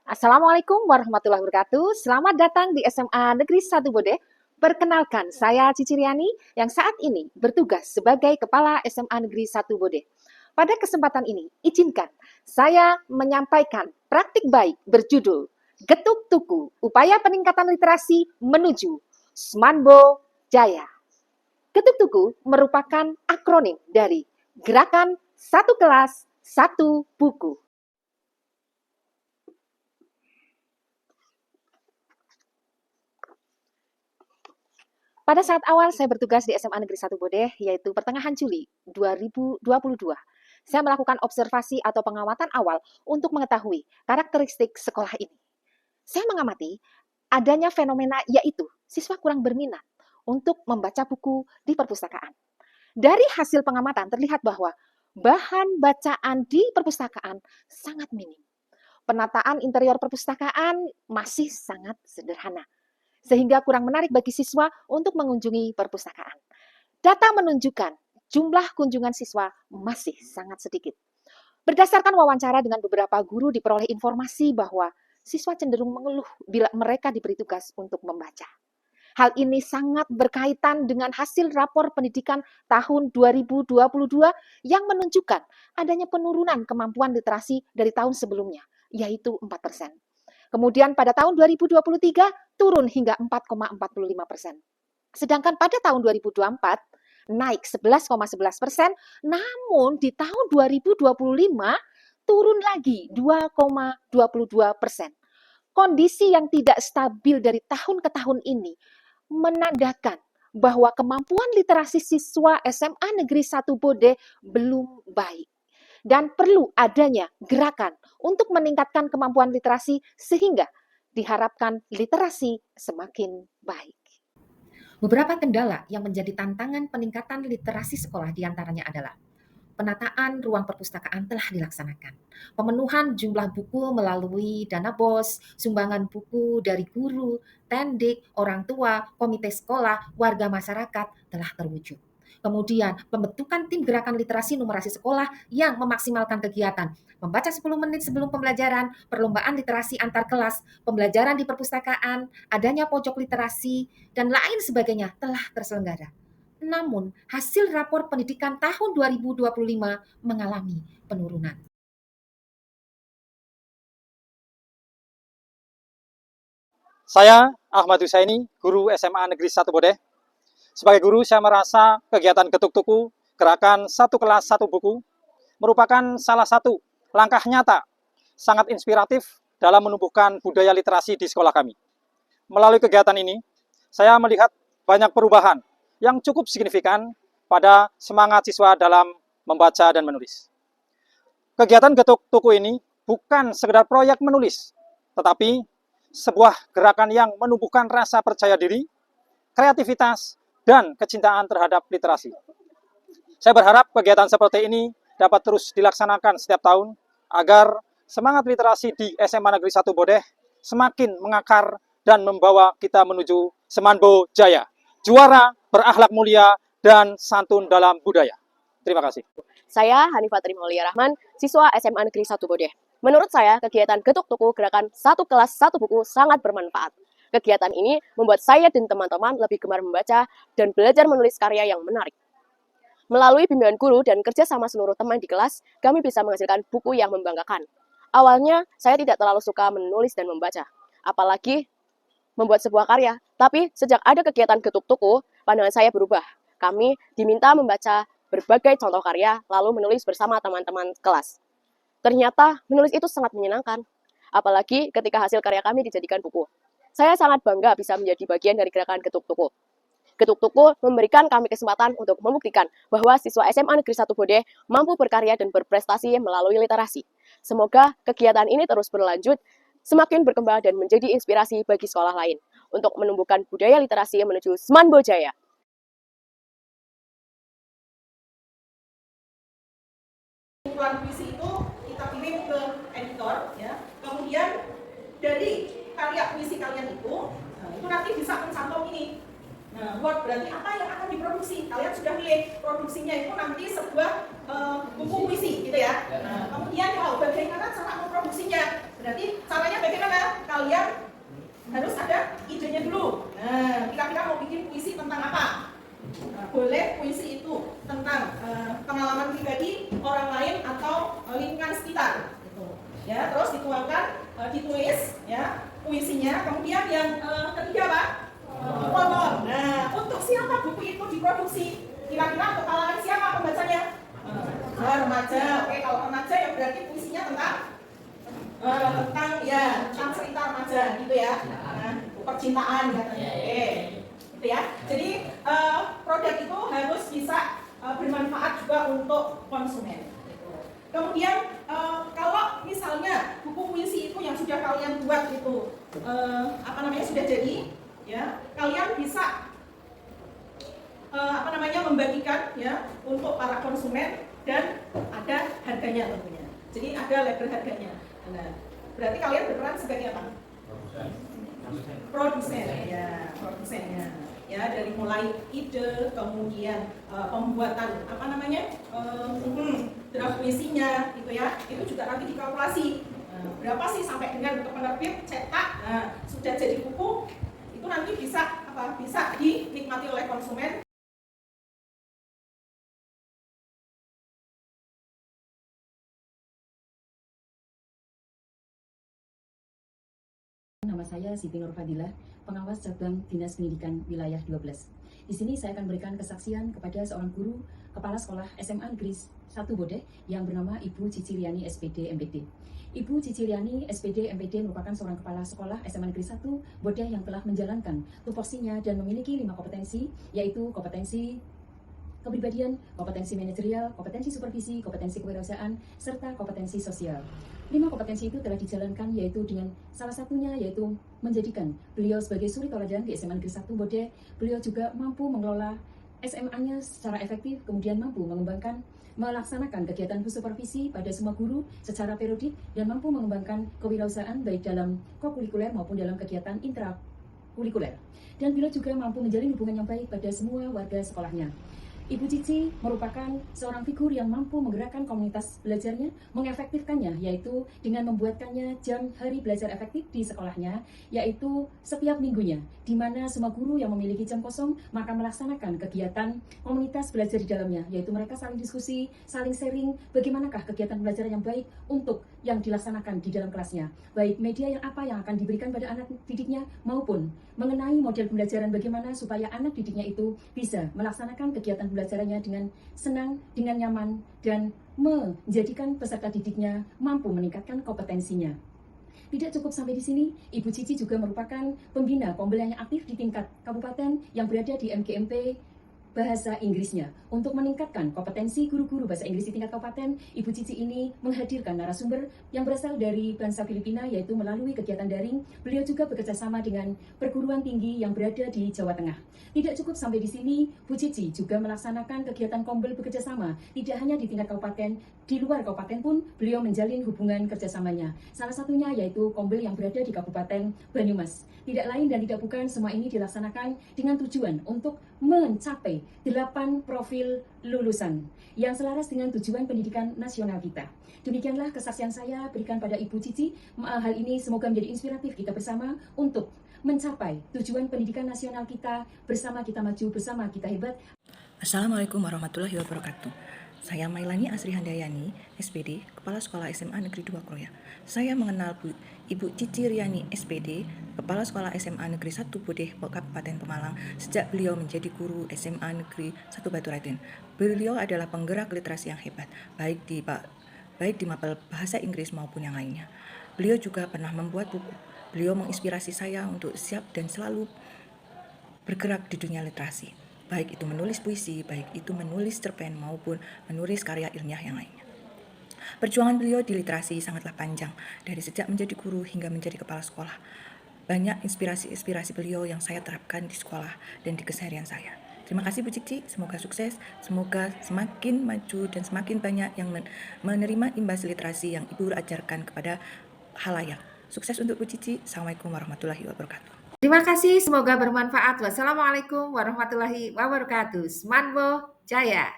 Assalamualaikum warahmatullahi wabarakatuh. Selamat datang di SMA Negeri 1 Bode. Perkenalkan, saya Cici Riani yang saat ini bertugas sebagai Kepala SMA Negeri 1 Bode. Pada kesempatan ini, izinkan saya menyampaikan praktik baik berjudul Getuk Tuku, Upaya Peningkatan Literasi Menuju Smanbo Jaya. Getuk Tuku merupakan akronim dari Gerakan Satu Kelas, Satu Buku. Pada saat awal saya bertugas di SMA Negeri 1 Bode, yaitu pertengahan Juli 2022, saya melakukan observasi atau pengamatan awal untuk mengetahui karakteristik sekolah ini. Saya mengamati adanya fenomena yaitu siswa kurang berminat untuk membaca buku di perpustakaan. Dari hasil pengamatan terlihat bahwa bahan bacaan di perpustakaan sangat minim. Penataan interior perpustakaan masih sangat sederhana, sehingga kurang menarik bagi siswa untuk mengunjungi perpustakaan. Data menunjukkan jumlah kunjungan siswa masih sangat sedikit. Berdasarkan wawancara dengan beberapa guru diperoleh informasi bahwa siswa cenderung mengeluh bila mereka diberi tugas untuk membaca. Hal ini sangat berkaitan dengan hasil rapor pendidikan tahun 2022 yang menunjukkan adanya penurunan kemampuan literasi dari tahun sebelumnya, yaitu 4%. Kemudian pada tahun 2023 turun hingga 4,45%. Sedangkan pada tahun 2024 naik 11,11%, namun di tahun 2025 turun lagi 2,22%. Kondisi yang tidak stabil dari tahun ke tahun ini menandakan bahwa kemampuan literasi siswa SMA Negeri 1 Bode belum baik. Dan perlu adanya gerakan untuk meningkatkan kemampuan literasi sehingga diharapkan literasi semakin baik. Beberapa kendala yang menjadi tantangan peningkatan literasi sekolah diantaranya adalah penataan ruang perpustakaan telah dilaksanakan. Pemenuhan jumlah buku melalui dana BOS, sumbangan buku dari guru, tendik, orang tua, komite sekolah, warga masyarakat telah terwujud. Kemudian, pembentukan tim gerakan literasi numerasi sekolah yang memaksimalkan kegiatan. Membaca 10 menit sebelum pembelajaran, perlombaan literasi antar kelas, pembelajaran di perpustakaan, adanya pojok literasi, dan lain sebagainya telah terselenggara. Namun, hasil rapor pendidikan tahun 2025 mengalami penurunan. Saya Ahmad Husaini, guru SMA Negeri 1 Bode. Sebagai guru, saya merasa kegiatan Getuk Tuku, Gerakan Satu Kelas Satu Buku, merupakan salah satu langkah nyata, sangat inspiratif dalam menumbuhkan budaya literasi di sekolah kami. Melalui kegiatan ini, saya melihat banyak perubahan yang cukup signifikan pada semangat siswa dalam membaca dan menulis. Kegiatan Getuk Tuku ini bukan sekedar proyek menulis, tetapi sebuah gerakan yang menumbuhkan rasa percaya diri, kreativitas, dan kecintaan terhadap literasi. Saya berharap kegiatan seperti ini dapat terus dilaksanakan setiap tahun agar semangat literasi di SMA Negeri 1 Bode semakin mengakar dan membawa kita menuju Smanbo Jaya, juara, berakhlak mulia, dan santun dalam budaya. Terima kasih. Saya Hanifah Trimaulia Rahman, siswa SMA Negeri 1 Bode. Menurut saya, kegiatan Getuk Tuku Gerakan Satu Kelas Satu Buku sangat bermanfaat. Kegiatan ini membuat saya dan teman-teman lebih gemar membaca dan belajar menulis karya yang menarik. Melalui bimbingan guru dan kerja sama seluruh teman di kelas, kami bisa menghasilkan buku yang membanggakan. Awalnya, saya tidak terlalu suka menulis dan membaca, apalagi membuat sebuah karya. Tapi sejak ada kegiatan Getuk Tuku, pandangan saya berubah. Kami diminta membaca berbagai contoh karya, lalu menulis bersama teman-teman kelas. Ternyata menulis itu sangat menyenangkan, apalagi ketika hasil karya kami dijadikan buku. Saya sangat bangga bisa menjadi bagian dari gerakan Getuk Tuku. Getuk Tuku memberikan kami kesempatan untuk membuktikan bahwa siswa SMA Negeri 1 Bode mampu berkarya dan berprestasi melalui literasi. Semoga kegiatan ini terus berlanjut, semakin berkembang dan menjadi inspirasi bagi sekolah lain untuk menumbuhkan budaya literasi menuju Smanbo Jaya. Kumpulan puisi itu kita kirim ke editor, ya. Kemudian dari karya puisi kalian itu nanti bisa mencantum ini. Nah, buat berarti apa yang akan diproduksi? Kalian sudah pilih produksinya itu nanti sebuah buku puisi, gitu ya. Nah, kemudian bagaimana cara memproduksinya? Berarti caranya bagaimana? sekitar. Gitu. Ya, terus dituangkan, ditulis ya puisinya. Kemudian yang ketiga apa? Foto. Nah, untuk siapa buku itu diproduksi? Kira-kira untuk kalangan siapa pembacanya? Remaja. Oke, kalau remaja ya berarti puisinya tentang tentang cerita remaja gitu ya. Nah, percintaan katanya. Oke. Gitu ya. Jadi produk itu harus bisa bermanfaat juga untuk konsumen. Kemudian kalau misalnya buku puisi itu yang sudah kalian buat itu sudah jadi, ya kalian bisa membagikan ya untuk para konsumen dan ada harganya tentunya. Jadi ada label harganya. Nah, berarti kalian berperan sebagai apa? Produsen ya, produsennya. Ya, dari mulai ide, kemudian pembuatan draft puisinya gitu ya. Itu juga nanti dikalkulasi. Berapa sih sampai dengan untuk penerbit cetak. Nah, sudah jadi buku itu nanti bisa dinikmati oleh konsumen. Nama saya Siti Nur Fadilah, pengawas cabang Dinas Pendidikan Wilayah 12. Di sini saya akan berikan kesaksian kepada seorang guru kepala sekolah SMA Negeri 1 Bodeh yang bernama Ibu Cici Riani SPD MPD. Ibu Cici Riani SPD MPD merupakan seorang kepala sekolah SMA Negeri 1 Bodeh yang telah menjalankan tupoksinya dan memiliki 5 kompetensi, yaitu kompetensi kepribadian, kompetensi manajerial, kompetensi supervisi, kompetensi kewirausahaan, serta kompetensi sosial. 5 kompetensi itu telah dijalankan yaitu dengan salah satunya yaitu menjadikan beliau sebagai suri toladan di SMA Negeri 1 Bodeh. Beliau juga mampu mengelola SMA-nya secara efektif, kemudian mampu melaksanakan kegiatan supervisi pada semua guru secara periodik dan mampu mengembangkan kewirausahaan baik dalam kokurikuler maupun dalam kegiatan intrakurikuler. Dan beliau juga mampu menjalin hubungan yang baik pada semua warga sekolahnya. Ibu Cici merupakan seorang figur yang mampu menggerakkan komunitas belajarnya, mengefektifkannya, yaitu dengan membuatkannya jam hari belajar efektif di sekolahnya, yaitu setiap minggunya, di mana semua guru yang memiliki jam kosong, maka melaksanakan kegiatan komunitas belajar di dalamnya, yaitu mereka saling diskusi, saling sharing, bagaimanakah kegiatan belajar yang baik untuk yang dilaksanakan di dalam kelasnya, baik media yang apa yang akan diberikan pada anak didiknya, maupun mengenai model pembelajaran bagaimana supaya anak didiknya itu bisa melaksanakan kegiatan belajarannya dengan senang, dengan nyaman, dan menjadikan peserta didiknya mampu meningkatkan kompetensinya. Tidak cukup sampai di sini, Ibu Cici juga merupakan pembina kombel yang aktif di tingkat kabupaten yang berada di MGMP bahasa Inggrisnya. Untuk meningkatkan kompetensi guru-guru bahasa Inggris di tingkat kabupaten, Ibu Cici ini menghadirkan narasumber yang berasal dari bangsa Filipina, yaitu melalui kegiatan daring. Beliau juga bekerja sama dengan perguruan tinggi yang berada di Jawa Tengah. Tidak cukup sampai di sini, Bu Cici juga melaksanakan kegiatan kombel bekerja sama, tidak hanya di tingkat kabupaten, di luar kabupaten pun beliau menjalin hubungan kerjasamanya. Salah satunya yaitu kombel yang berada di Kabupaten Banyumas. Tidak lain dan tidak bukan, semua ini dilaksanakan dengan tujuan untuk mencapai 8 profil lulusan yang selaras dengan tujuan pendidikan nasional kita. Demikianlah kesaksian saya berikan pada Ibu Cici. Hal ini semoga menjadi inspiratif kita bersama untuk mencapai tujuan pendidikan nasional kita. Bersama kita maju, bersama kita hebat. Assalamualaikum warahmatullahi wabarakatuh. Saya Mailani Asri Handayani, SPD, Kepala Sekolah SMA Negeri 2 Kroya. Saya mengenal Ibu Cici Riani SPD, Kepala Sekolah SMA Negeri 1 Bodeh, Kabupaten Pemalang, sejak beliau menjadi guru SMA Negeri 1 Batu Raden. Beliau adalah penggerak literasi yang hebat, baik di mapel bahasa Inggris maupun yang lainnya. Beliau juga pernah membuat buku. Beliau menginspirasi saya untuk siap dan selalu bergerak di dunia literasi. Baik itu menulis puisi, baik itu menulis cerpen maupun menulis karya ilmiah yang lainnya. Perjuangan beliau di literasi sangatlah panjang, dari sejak menjadi guru hingga menjadi kepala sekolah. Banyak inspirasi beliau yang saya terapkan di sekolah dan di keseharian saya. Terima kasih Bu Cici, semoga sukses, semoga semakin maju dan semakin banyak yang menerima imbas literasi yang Ibu ajarkan kepada khalayak. Sukses untuk Bu Cici. Assalamualaikum warahmatullahi wabarakatuh. Terima kasih, semoga bermanfaat. Wassalamualaikum warahmatullahi wabarakatuh. Manbo Jaya.